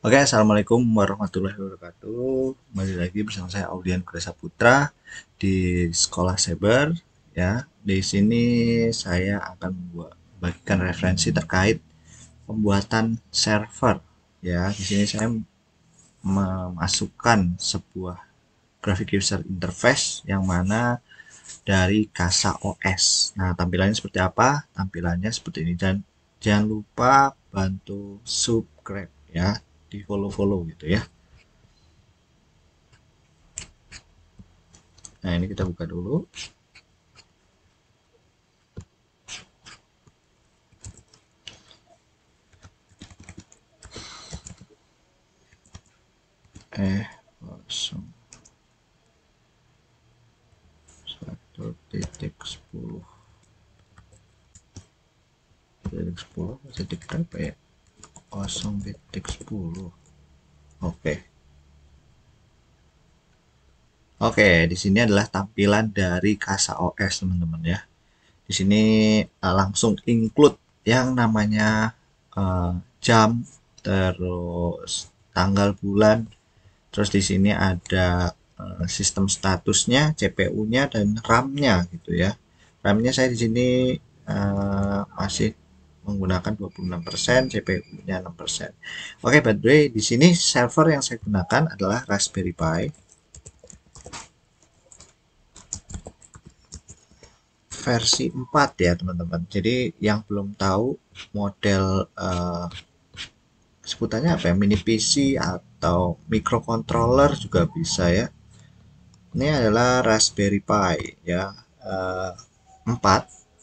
Oke, assalamualaikum warahmatullahi wabarakatuh. Kembali lagi bersama saya Audian Kuresa Putra di Sekolah Cyber. Ya, di sini saya akan bagikan referensi terkait pembuatan server. Ya, di sini saya memasukkan sebuah graphic user interface yang mana dari Casa OS. Nah, tampilannya seperti apa? Tampilannya seperti ini, dan jangan lupa bantu subscribe ya, di follow-follow gitu ya. Nah, ini kita buka dulu. Kosong 1.10 titik berapa ya? 0.10. Oke. Oke, di sini adalah tampilan dari Casa OS, teman-teman ya. Di sini langsung include yang namanya jam, terus tanggal bulan, terus di sini ada sistem statusnya, CPU-nya dan RAM-nya gitu ya. RAM-nya saya di sini masih menggunakan 26%, CPU-nya 6%. Oke, by the way, di sini server yang saya gunakan adalah Raspberry Pi versi 4 ya, teman-teman. Jadi yang belum tahu model sebutannya apa ya, mini PC atau microcontroller juga bisa ya. Ini adalah Raspberry Pi ya, 4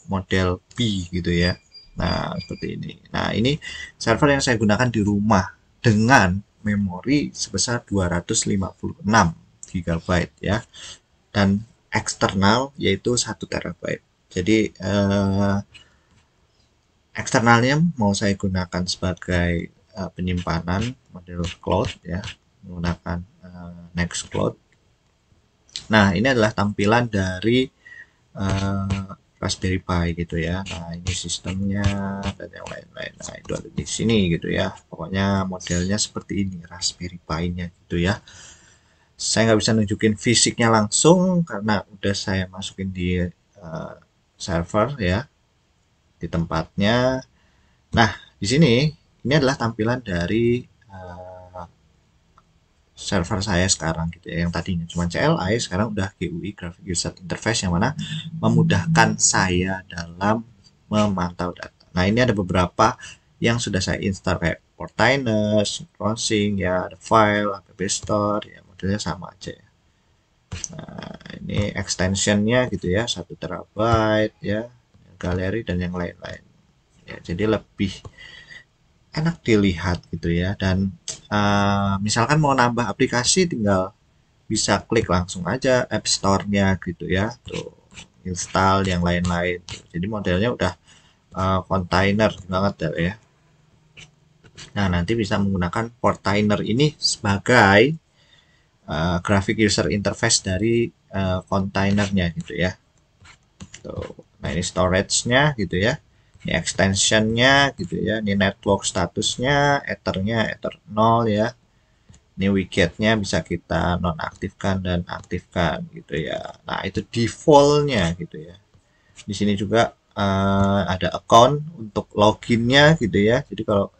model B gitu ya. Nah, seperti ini. Nah, ini server yang saya gunakan di rumah dengan memori sebesar 256 GB ya, dan eksternal yaitu 1 TB. Jadi eksternalnya mau saya gunakan sebagai penyimpanan model cloud ya, menggunakan Nextcloud. Nah, ini adalah tampilan dari Raspberry Pi gitu ya. Nah, ini sistemnya dan yang lain-lain. Nah, itu ada di sini gitu ya. Pokoknya modelnya seperti ini Raspberry Pi-nya gitu ya. Saya nggak bisa nunjukin fisiknya langsung karena udah saya masukin di server ya, di tempatnya. Nah, di sini ini adalah tampilan dari server saya sekarang gitu ya, yang tadinya cuma CLI sekarang udah GUI, Graphic User Interface, yang mana memudahkan saya dalam memantau data. Nah, ini ada beberapa yang sudah saya install kayak Portainer, Crossing ya, ada file, app store ya, modelnya sama aja ya. Nah, ini extensionnya gitu ya, 1 TB ya, galeri dan yang lain-lain ya, jadi lebih enak dilihat gitu ya. Dan misalkan mau nambah aplikasi tinggal bisa klik langsung aja App Store-nya gitu ya, tuh install yang lain-lain. Jadi modelnya udah container banget ya. Nah, nanti bisa menggunakan Portainer ini sebagai graphic user interface dari containernya gitu ya. Tuh. Nah, ini storage-nya gitu ya. Ini extension-nya gitu ya. Ini network statusnya, ethernya ether 0 ya. Ini widgetnya bisa kita nonaktifkan dan aktifkan gitu ya. Nah, itu default-nya gitu ya. Di sini juga ada account untuk loginnya gitu ya. Jadi kalau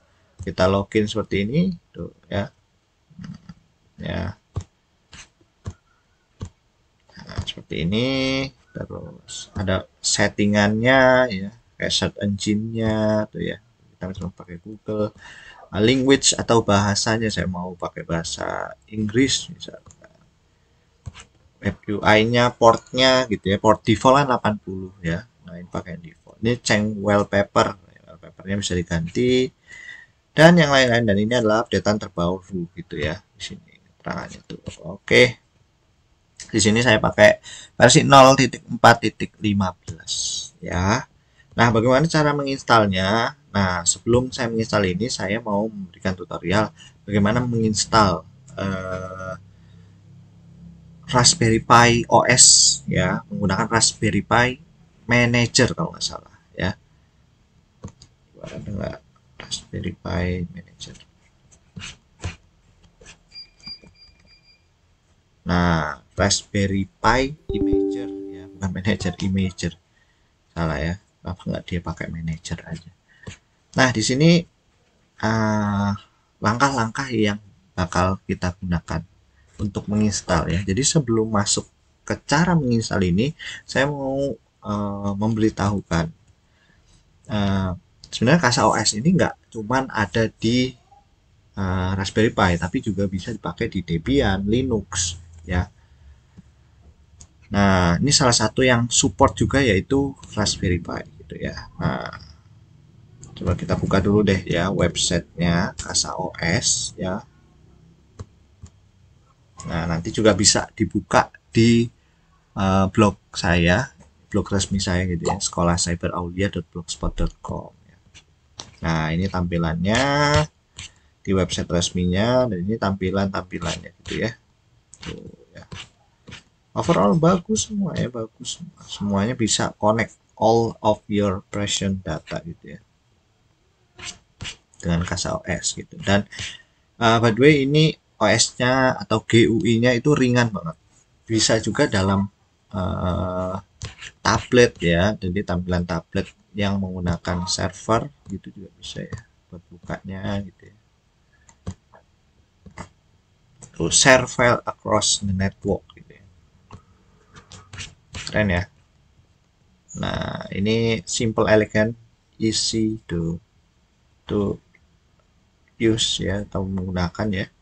kita login seperti ini tuh ya. Ya, nah, seperti ini. Terus ada settingannya ya, kayak search engine-nya tuh ya. Kita bisa pakai Google. Language atau bahasanya saya mau pakai bahasa Inggris misalnya. Web UI-nya, portnya gitu ya, port default kan 80 ya. Nah, ini pakai default. Ini change wallpaper, wallpapernya bisa diganti dan yang lain-lain. Dan ini adalah updatean terbaru gitu ya, di sini terangannya tuh. Oke, di sini saya pakai versi 0.4.15 ya. Nah, bagaimana cara menginstalnya? Nah, sebelum saya menginstal ini, saya mau memberikan tutorial bagaimana menginstal Raspberry Pi OS ya, menggunakan Raspberry Pi Manager kalau nggak salah ya. Ada nggak Raspberry Pi Manager? Nah, Raspberry Pi Imager ya, bukan Manager, Imager. Salah ya. Apa nggak dia pakai Manager aja. Nah, di sini langkah-langkah yang bakal kita gunakan untuk menginstal ya. Jadi sebelum masuk ke cara menginstal ini, saya mau memberitahukan sebenarnya CasaOS ini nggak cuman ada di Raspberry Pi, tapi juga bisa dipakai di Debian, Linux ya. Nah, ini salah satu yang support juga yaitu Raspberry Pi gitu ya. Nah, coba kita buka dulu deh ya websitenya CasaOS ya. Nah, nanti juga bisa dibuka di blog saya, blog resmi saya gitu ya, sekolahcyberaulia.blogspot.com. Nah, ini tampilannya di website resminya, dan ini tampilannya gitu ya. Tuh, ya. Overall bagus semua ya, bagus. Semuanya bisa connect all of your present data gitu ya. Dengan CasaOS gitu. Dan by the way ini OS-nya atau GUI-nya itu ringan banget. Bisa juga dalam tablet ya, jadi tampilan tablet yang menggunakan server gitu juga bisa ya buat bukanya gitu ya. Tuh, share file across the network gitu ya. Keren ya. Nah, ini simple, elegant, easy to use ya, atau menggunakan ya.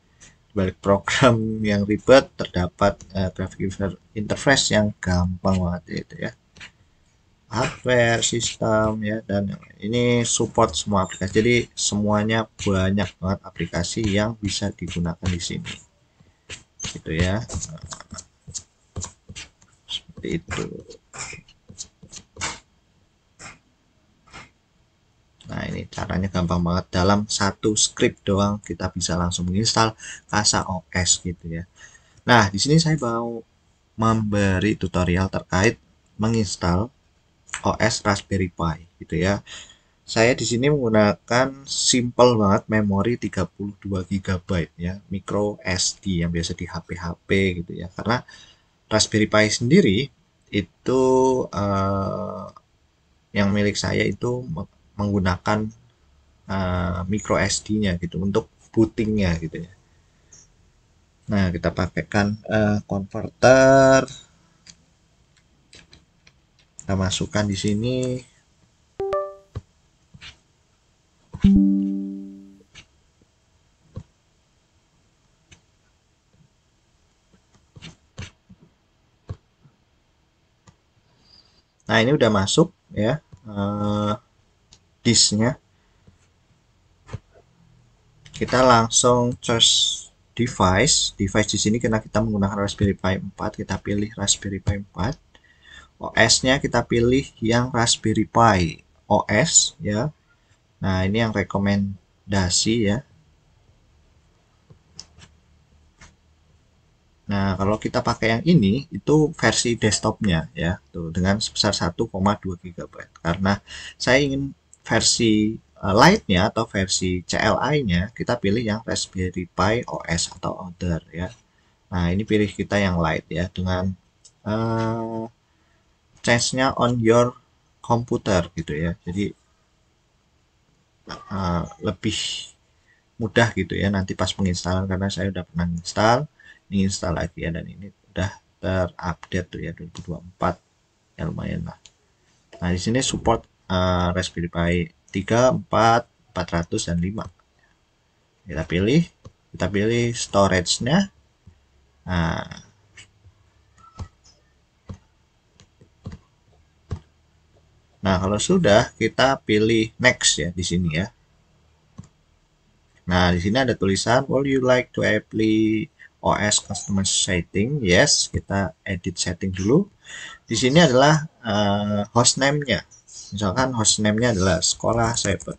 Balik program yang ribet terdapat graphic user interface yang gampang banget itu ya. Hardware, sistem ya, dan ini support semua aplikasi. Jadi semuanya banyak banget aplikasi yang bisa digunakan di sini. Gitu ya. Seperti itu. Nah, ini caranya gampang banget. Dalam satu script doang kita bisa langsung menginstal CasaOS gitu ya. Nah, di sini saya mau memberi tutorial terkait menginstal OS Raspberry Pi gitu ya. Saya di sini menggunakan simple banget memori 32 GB ya, micro SD yang biasa di HP-HP gitu ya. Karena Raspberry Pi sendiri itu yang milik saya itu menggunakan micro SD-nya gitu untuk bootingnya gitu ya. Nah, kita pakaikan converter. Kita masukkan di sini. Nah, ini udah masuk ya disknya. Kita langsung choose device di sini karena kita menggunakan Raspberry Pi 4, kita pilih Raspberry Pi 4. OS-nya kita pilih yang Raspberry Pi OS ya. Nah, ini yang rekomendasi ya. Nah, kalau kita pakai yang ini itu versi desktopnya ya, tuh dengan sebesar 1,2 GB. Karena saya ingin versi Lite-nya atau versi CLI-nya kita pilih yang Raspberry Pi OS atau Other ya. Nah, ini pilih kita yang Lite ya dengan change-nya on your computer gitu ya. Jadi lebih mudah gitu ya nanti pas penginstalan, karena saya udah pernah install lagi ya, dan ini udah terupdate tuh ya 2024 ya, lumayan lah. Nah, di sini support Raspberry Pi 3, 4, 400 dan 5. Kita pilih storage-nya. Nah, kalau sudah kita pilih next ya di sini ya. Nah, di sini ada tulisan would you like to apply OS customer setting? Yes, kita edit setting dulu. Di sini adalah hostname-nya. Misalkan hostname-nya adalah sekolah cyber.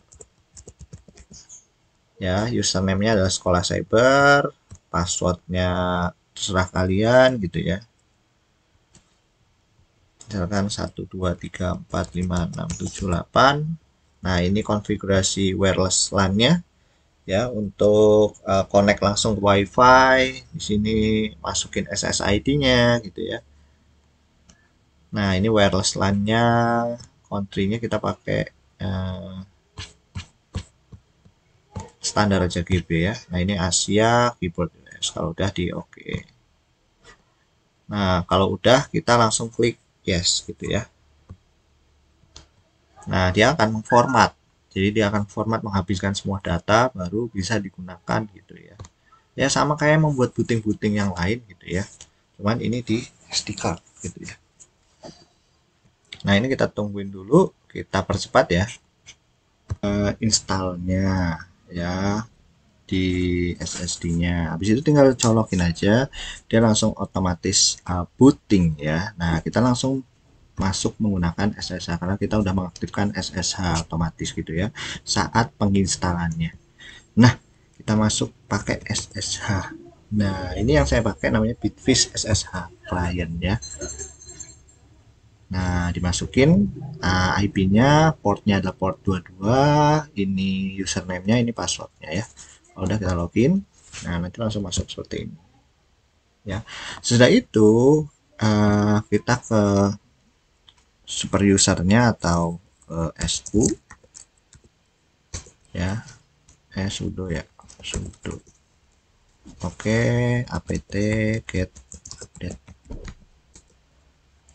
Ya, username-nya adalah sekolah cyber, password-nya terserah kalian gitu ya. Misalkan 1 2 3 4 5 6 7 8. Nah, ini konfigurasi wireless LAN-nya. ya untuk connect langsung ke WiFi. Di sini masukin SSID-nya gitu ya. Nah, ini wireless LAN-nya, country-nya kita pakai eh, standar aja GB ya. Nah, ini Asia, keyboard US. Kalau udah di oke. Nah, kalau udah kita langsung klik yes gitu ya. Nah, dia akan mengformat. Jadi dia akan format menghabiskan semua data baru bisa digunakan gitu ya. Ya sama kayak membuat booting-booting yang lain gitu ya. Cuman ini di SD card gitu ya. Nah, ini kita tungguin dulu, kita percepat ya installnya ya di SSD-nya. Habis itu tinggal colokin aja, dia langsung otomatis booting ya. Nah, kita langsung masuk menggunakan SSH karena kita udah mengaktifkan SSH otomatis gitu ya saat penginstalannya. Nah, kita masuk pakai SSH. Nah, ini yang saya pakai namanya Bitfish SSH client ya. Nah, dimasukin IP-nya, portnya adalah port 22, ini username-nya, ini passwordnya ya. Kalau udah kita login, nah nanti langsung masuk seperti ini. Ya, sesudah itu kita ke super usernya atau ke SU ya, sudo ya, sudo. Oke, apt get update.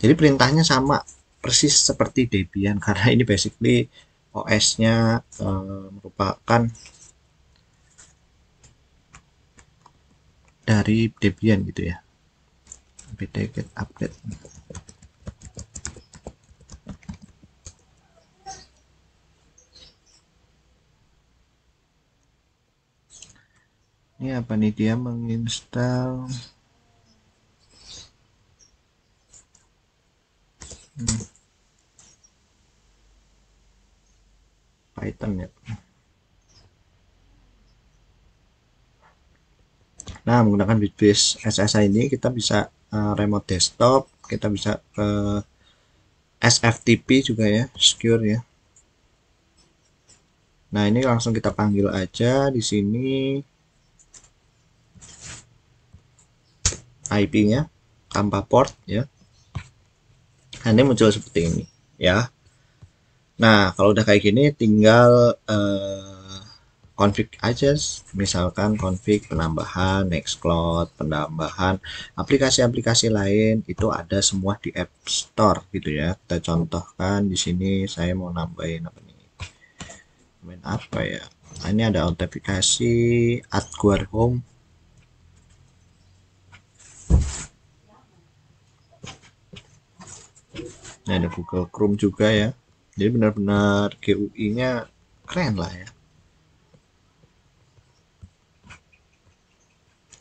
Jadi perintahnya sama persis seperti Debian karena ini basically OS-nya merupakan dari Debian gitu ya. apt get update. Ini apa nih, dia menginstal Python ya. Nah, menggunakan Bitfish SSH ini kita bisa remote desktop, kita bisa ke SFTP juga ya, secure ya. Nah, ini langsung kita panggil aja di sini IP-nya tanpa port ya. Nah, ini muncul seperti ini ya. Nah, kalau udah kayak gini tinggal config aja, misalkan config penambahan Nextcloud, penambahan aplikasi-aplikasi lain itu ada semua di App Store gitu ya. Kita contohkan di sini saya mau nambahin apa nih? Nambahin apa ya? Nah, ini ada autentikasi AdGuard Home. Ini ada Google Chrome juga ya. Jadi benar-benar GUI-nya keren lah ya.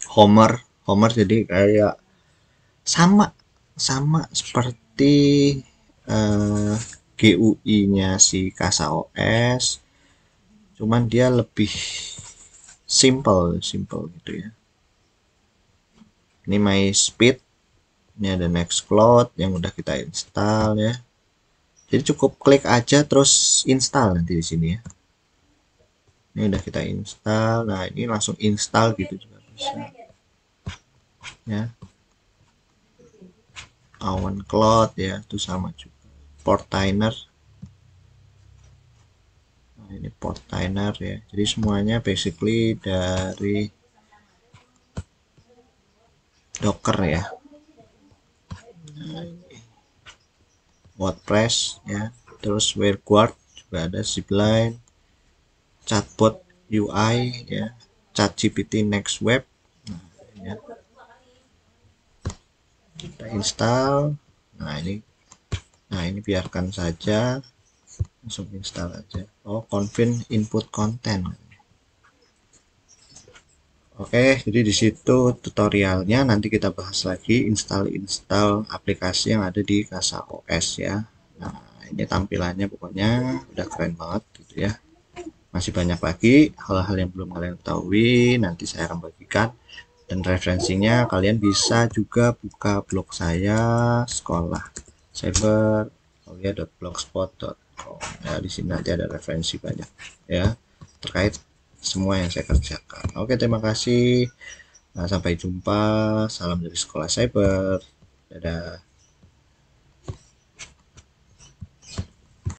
Homer, Homer jadi kayak sama sama seperti GUI-nya si Kasa OS, cuman dia lebih simple gitu ya. Ini My Speed, ini ada Nextcloud yang udah kita install ya. Jadi cukup klik aja terus install nanti di sini ya. Ini udah kita install, nah ini langsung install gitu juga bisa ya. Awan Cloud ya, itu sama juga. Portainer, nah ini Portainer ya. Jadi semuanya basically dari Docker ya. Nah, WordPress ya, terus WireGuard juga ada, Zipline, Chatbot UI ya, ChatGPT Next Web. Nah, ya. Kita install. Nah ini biarkan saja, langsung install aja. Oh, confirm input content. Oke, jadi di situ tutorialnya, nanti kita bahas lagi install aplikasi yang ada di Kasa OS ya. Nah, ini tampilannya pokoknya udah keren banget gitu ya. Masih banyak lagi hal-hal yang belum kalian ketahui, nanti saya akan bagikan, dan referensinya kalian bisa juga buka blog saya, sekolah cyber aulia.blogspot.com. Ya, di sini nanti ada referensi banyak ya terkait semua yang saya kerjakan. Oke, terima kasih. Sampai jumpa. Salam dari Sekolah Cyber. Dadah.